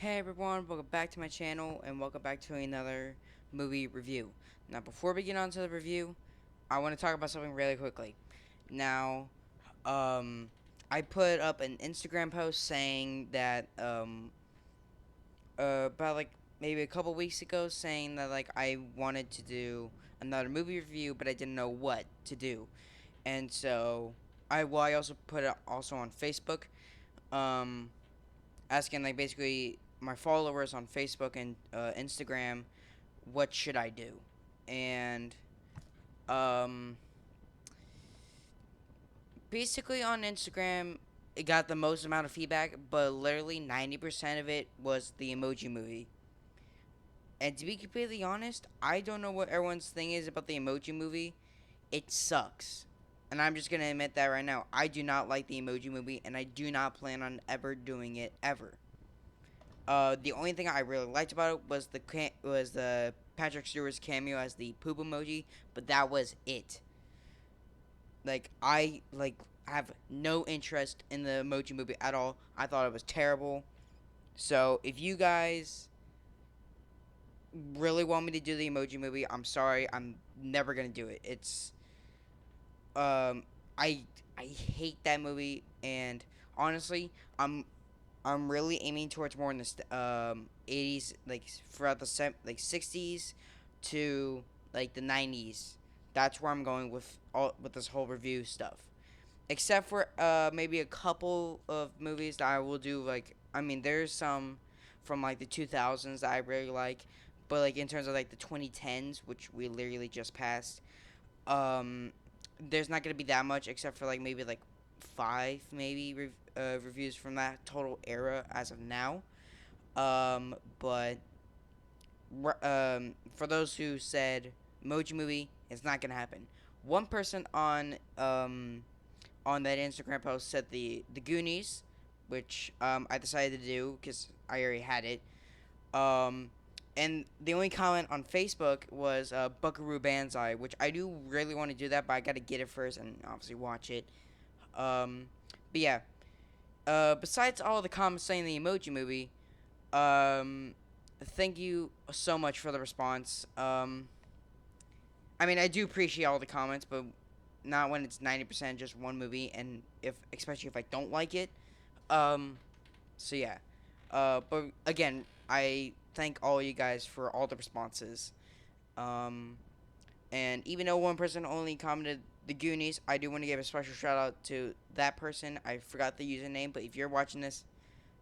Hey everyone, welcome back to my channel and welcome back to another movie review. Now before we get on to the review, I want to talk about something really quickly. Now, I put up an Instagram post saying that, about like maybe a couple weeks ago saying that like I wanted to do another movie review but I didn't know what to do. And so, I also put it also on Facebook, um, asking like basically my followers on Facebook and Instagram, what should I do? And um, basically on Instagram, it got the most amount of feedback, but literally 90% of it was the Emoji Movie. And to be completely honest, I don't know what everyone's thing is about the Emoji Movie. It sucks. And I'm just going to admit that right now. I do not like the Emoji Movie, and I do not plan on ever doing it ever. The only thing I really liked about it was the Patrick Stewart's cameo as the poop emoji, but that was it. Like I have no interest in the Emoji Movie at all. I thought it was terrible. So if you guys really want me to do the Emoji Movie, I'm sorry, I'm never gonna do it. It's um I I hate that movie, and honestly, I'm really aiming towards more in the 80s, like throughout the 60s to like the 90s. That's where I'm going with this whole review stuff. Except for maybe a couple of movies that I will do. Like, I mean, there's some from like the 2000s that I really like, but like in terms of like the 2010s, which we literally just passed, um, there's not gonna be that much except for like maybe like five maybe reviews from that total era as of now. But for those who said Emoji Movie, it's not gonna happen. One person on that Instagram post said the Goonies, which I decided to do because I already had it. Um, and the only comment on Facebook was Buckaroo Banzai, which I do really want to do that, but I got to get it first and obviously watch it. Um, but yeah, besides all the comments saying the Emoji Movie, um, thank you so much for the response. I mean, I do appreciate all the comments, but not when it's 90% just one movie, and especially if I don't like it. Um, so yeah. But again, I thank all you guys for all the responses. Um, and even though one person only commented the Goonies, I do want to give a special shout out to that person. I forgot the username, but if you're watching this,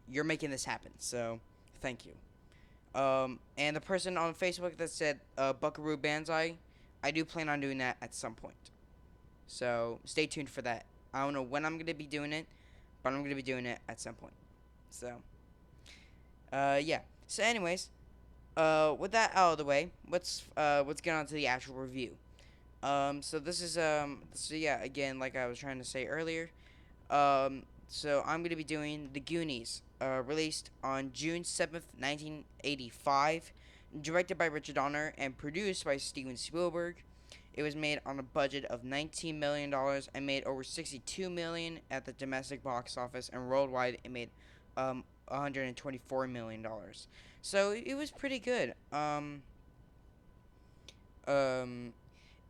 you're making this happen. So thank you. And the person on Facebook that said Buckaroo Banzai, I do plan on doing that at some point. So stay tuned for that. I don't know when I'm gonna be doing it, but I'm gonna be doing it at some point. So, yeah. So, anyways, with that out of the way, let's get on to the actual review. So this is so yeah, again, like I was trying to say earlier. So I'm gonna be doing The Goonies, released on June 7th, 1985, directed by Richard Donner and produced by Steven Spielberg. It was made on a budget of $19 million and made over 62 million at the domestic box office, and worldwide it made 124 million dollars. So it was pretty good. Um,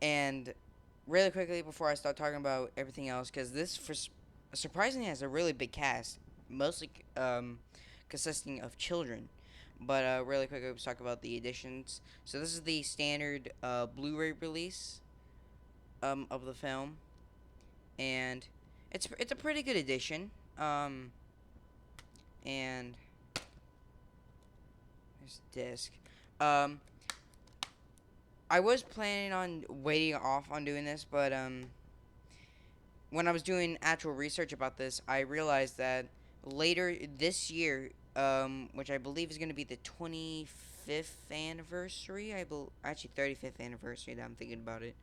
and really quickly before I start talking about everything else, because surprisingly has a really big cast, mostly consisting of children. But really quickly, let's talk about the editions. So this is the standard Blu-ray release of the film, and it's a pretty good edition. And there's disc. Um, I was planning on waiting off on doing this, but when I was doing actual research about this, I realized that later this year, which I believe is going to be the 25th anniversary, actually 35th anniversary that I'm thinking about it.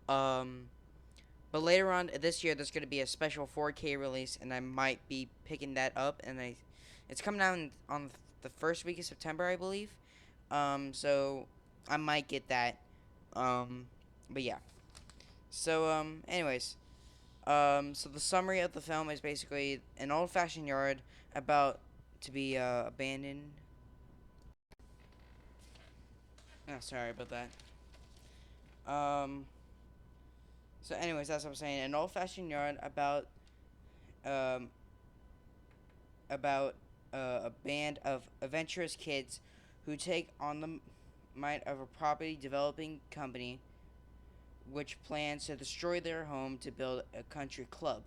Um, but later on this year, there's going to be a special 4K release, and I might be picking that up. And it's coming out on the first week of September, I believe. So I might get that. But yeah. So anyways, so the summary of the film is basically an old-fashioned yard about to be abandoned. Oh, sorry about that. Um. So, anyways, that's what I'm saying. An old-fashioned yarn um about a band of adventurous kids who take on the might of a property developing company which plans to destroy their home to build a country club.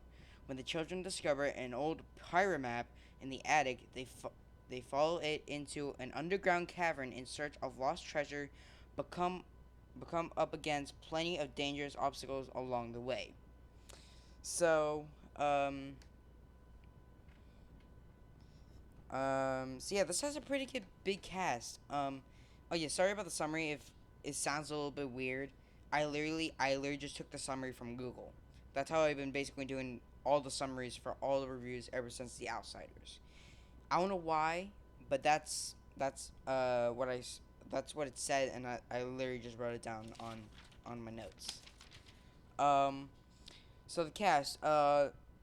When the children discover an old pirate map in the attic, they follow it into an underground cavern in search of lost treasure, become become up against plenty of dangerous obstacles along the way. So, um, so yeah, this has a pretty good big cast. Oh yeah, sorry about the summary if it sounds a little bit weird. I literally just took the summary from Google. That's how I've been basically doing all the summaries for all the reviews ever since The Outsiders. I don't know why, but that's what it said, and I literally just wrote it down on my notes. Um, so the cast,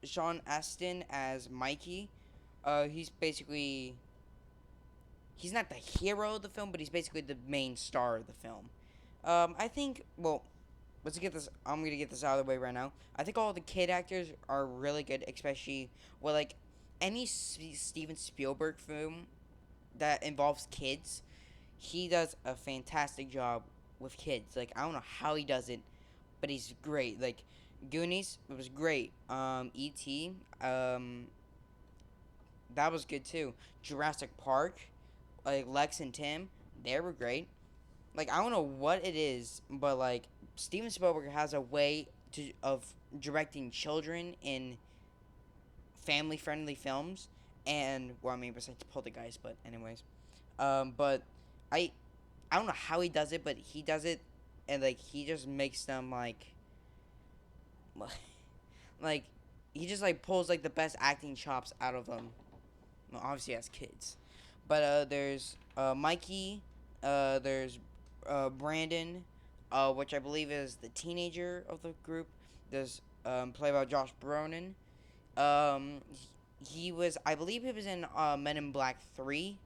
Sean Astin as Mikey. He's basically he's not the hero of the film, but he's basically the main star of the film. I think. Well, let's get this. I'm gonna get this out of the way right now. I think all the kid actors are really good, especially like any Steven Spielberg film that involves kids. He does a fantastic job with kids. Like I don't know how he does it, but he's great. Like Goonies was great. E.T. That was good too. Jurassic Park, like Lex and Tim, they were great. Like I don't know what it is, but like Steven Spielberg has a way of directing children in family friendly films, and well, I mean besides Poltergeist, but anyways, but I I don't know how he does it, but he does it, and like he just makes them like he just like pulls like the best acting chops out of them. Well, obviously as kids, but there's Mikey, there's Brandon, which I believe is the teenager of the group. There's played by Josh Brolin. He was, I believe, he was in Men in Black 3.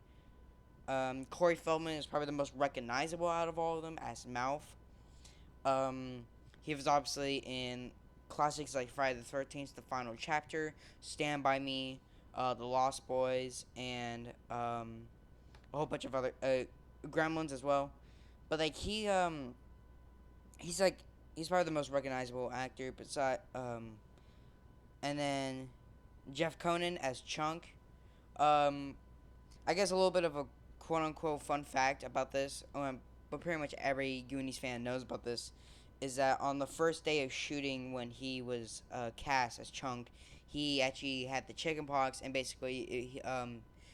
Corey Feldman is probably the most recognizable out of all of them as Mouth. He was obviously in classics like Friday the 13th, The Final Chapter, Stand By Me, The Lost Boys, and a whole bunch of other Gremlins as well. But like he's like he's probably the most recognizable actor. Beside and then Jeff Conan as Chunk. Um, I guess a little bit of a quote unquote fun fact about this, but pretty much every Goonies fan knows about this, is that on the first day of shooting when he was cast as Chunk, he actually had the chicken pox, and basically,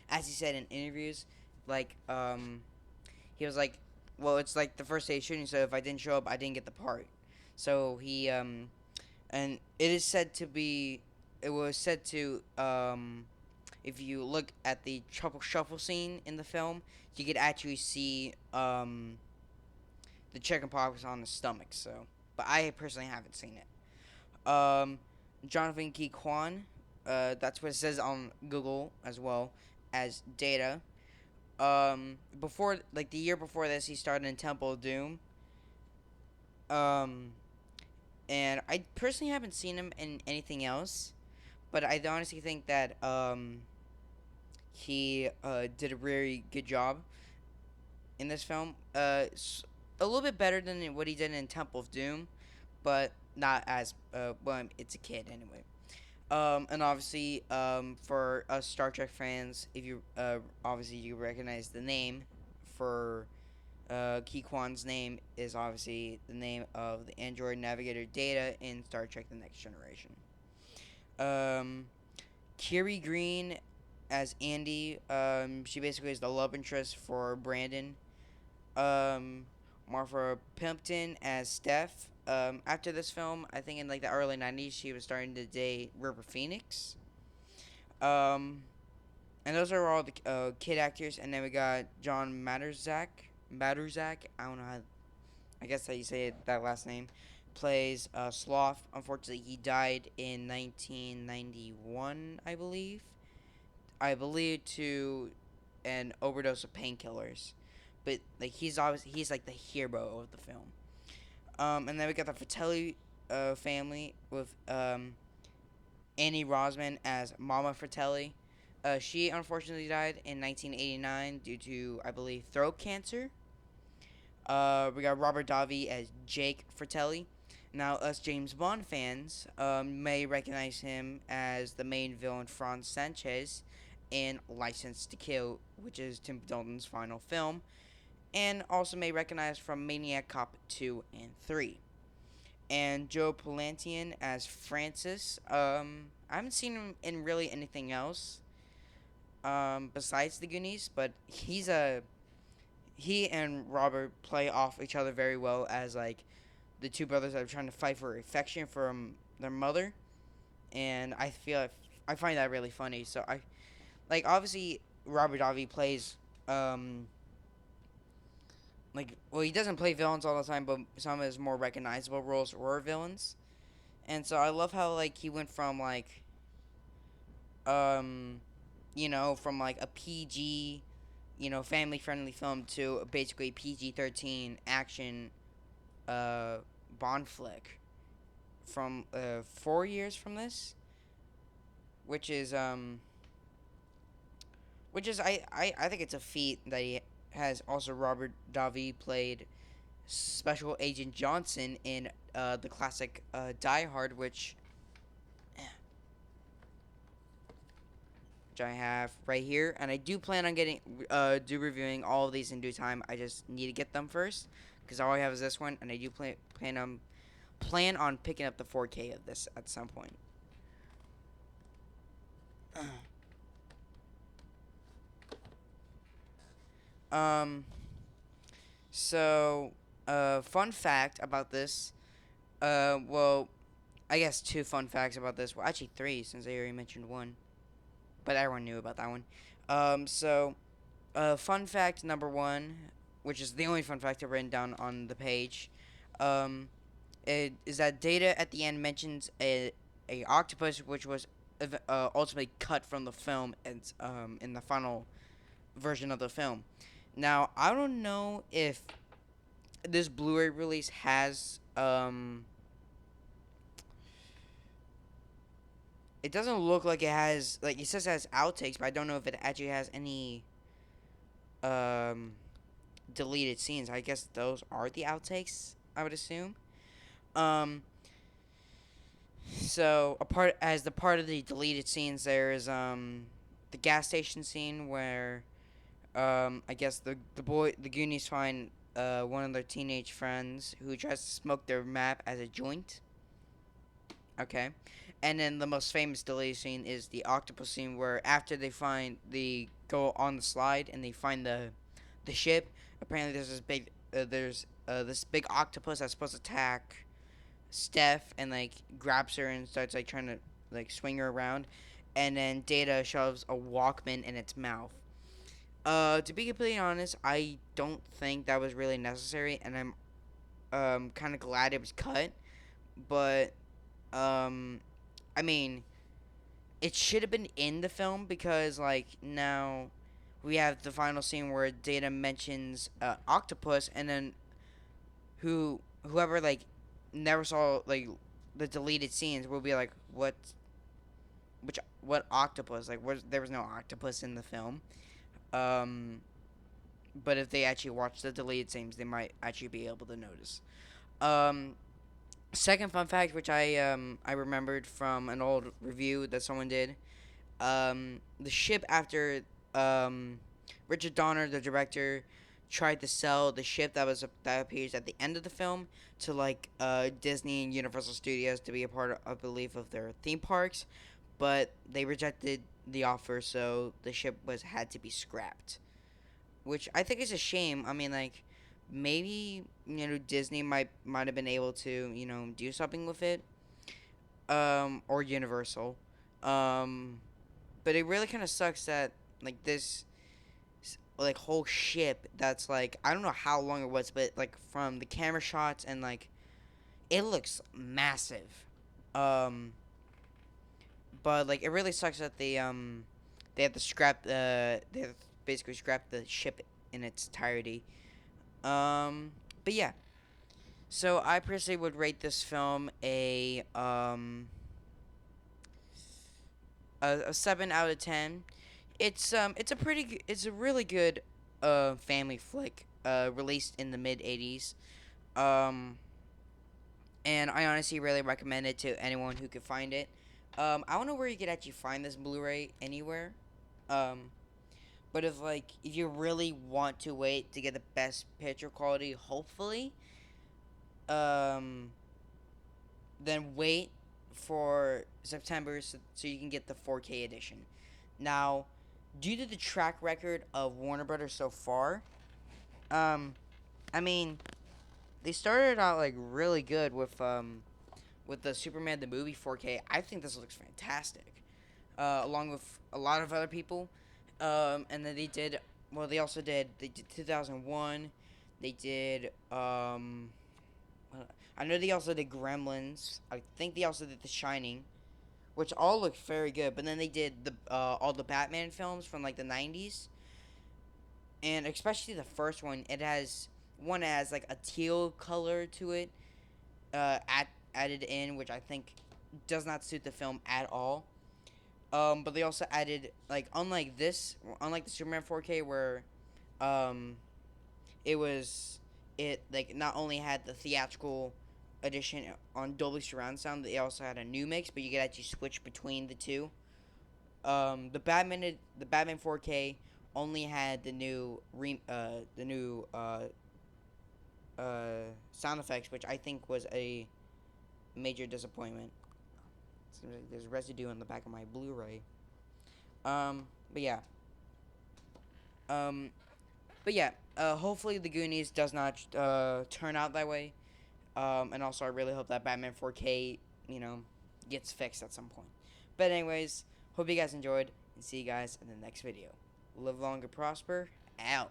as he said in interviews, like he was like, well, it's like the first day of shooting, so if I didn't show up, I didn't get the part. So he and it is said to be, it was said to if you look at the truffle shuffle scene in the film, you could actually see the chicken pox on the stomach. So, but I personally haven't seen it. Jonathan Key Kwan, that's what it says on Google as well as Data. Before like the year before this, he started in Temple of Doom. Um, and I personally haven't seen him in anything else, but I honestly think that he did a really good job in this film. A little bit better than what he did in Temple of Doom, but not as well. It's a kid anyway. And obviously, for us Star Trek fans, if you obviously you recognize the name for Ki Kwan's name is obviously the name of the android navigator Data in Star Trek: The Next Generation. Um, Kiri Green as Andy. She basically is the love interest for Brandon. Martha Plimpton as Steph. After this film, I think in like the early '90s, she was starting to date River Phoenix. Um, and those are all the kid actors, and then we got John Maturzak. Maturzak, I don't know how. I guess how you say it, that last name. Plays Sloth. Unfortunately, he died in 1991, I believe. I believe, to an overdose of painkillers. But like he's like the hero of the film. And then we got the Fratelli family with Annie Rosman as Mama Fratelli. She unfortunately died in 1989 due to, I believe, throat cancer. We got Robert Davi as Jake Fratelli. Now, us James Bond fans may recognize him as the main villain Franz Sanchez in License to Kill, which is Tim Dalton's final film, and also may recognize from Maniac Cop 2 and 3. And Joe Palantian as Francis. I haven't seen him in really anything else besides the Goonies, but he and Robert play off each other very well as like the two brothers that are trying to fight for affection from their mother, and I find that really funny. So I like obviously Robert Davi plays he doesn't play villains all the time, but some of his more recognizable roles were villains, and so I love how like he went from like um from like a PG family friendly film to basically PG-13 action uh Bond flick from 4 years from this, which is I think it's a feat that he has. Also, Robert Davi played Special Agent Johnson in the classic Die Hard, which I have right here, and I do plan on getting reviewing all of these in due time. I just need to get them first because all I have is this one, and I do plan on picking up the 4K of this at some point. Um. So, fun fact about this. Well, I guess two fun facts about this. Well, actually three, since I already mentioned one, but everyone knew about that one. So, fun fact number one, which is the only fun fact I've written down on the page, um, is that Data at the end mentions a octopus which was ultimately cut from the film and in the final version of the film. Now, I don't know if this Blu-ray release has it doesn't look like it has, like, it says it has outtakes, but I don't know if it actually has any um deleted scenes. I guess those are the outtakes, I would assume. Um so the part of the deleted scenes, there is the gas station scene where I guess the Goonies find one of their teenage friends who tries to smoke their map as a joint. Okay, and then the most famous deleted scene is the octopus scene where after they go on the slide and they find the ship. Apparently, there's this big octopus that's supposed to attack Steph and like grabs her and starts like trying to like swing her around, and then Data shoves a Walkman in its mouth. To be completely honest, I don't think that was really necessary, and I'm kind of glad it was cut. But um, I mean, it should have been in the film because like now we have the final scene where Data mentions octopus, and then whoever like never saw like the deleted scenes will be like, what octopus? Like, there was no octopus in the film. Um, but if they actually watch the deleted scenes, they might actually be able to notice. Um, Second fun fact, which I remembered from an old review that someone did. The ship after Richard Donner, the director, tried to sell the ship that appears at the end of the film to like Disney and Universal Studios to be a part of, I believe, of their theme parks, but they rejected the offer, so the ship had to be scrapped, which I think is a shame. I mean, like, maybe Disney might have been able to do something with it, or Universal, um, but it really kind of sucks that like this like whole ship that's like I don't know how long it was, but like from the camera shots and like it looks massive, um, but like it really sucks that they have to scrap the they have to basically scrap the ship in its entirety. Um, but yeah, so I personally would rate this film a 7 out of 10. It's a it's a really good family flick released in the mid 80s. Um, and I honestly really recommend it to anyone who could find it. I don't know where you could actually find this Blu-ray anywhere. Um, but if you really want to wait to get the best picture quality, hopefully, um, then wait for September so you can get the 4K edition. Now, due to the track record of Warner Brothers so far, um, I mean, they started out like really good with the Superman the movie 4K. I think this looks fantastic, along with a lot of other people. And then they also they did 2001. They did I know they also did Gremlins. I think they also did The Shining, which all look very good. But then they did all the Batman films from like the 90s, and especially the first one. One has like a teal color to it, added in, which I think does not suit the film at all. But they also added like unlike the Superman 4K where um it was it like not only had the theatrical edition on Dolby Surround Sound, they also had a new mix, but you could actually switch between the two. The Batman 4K only had the new sound effects, which I think was a major disappointment. Seems like there's residue on the back of my Blu-ray. But yeah. Um, but yeah. Hopefully the Goonies does not turn out that way. And also I really hope that Batman 4K, gets fixed at some point. But anyways, hope you guys enjoyed and see you guys in the next video. Live long and prosper. Out.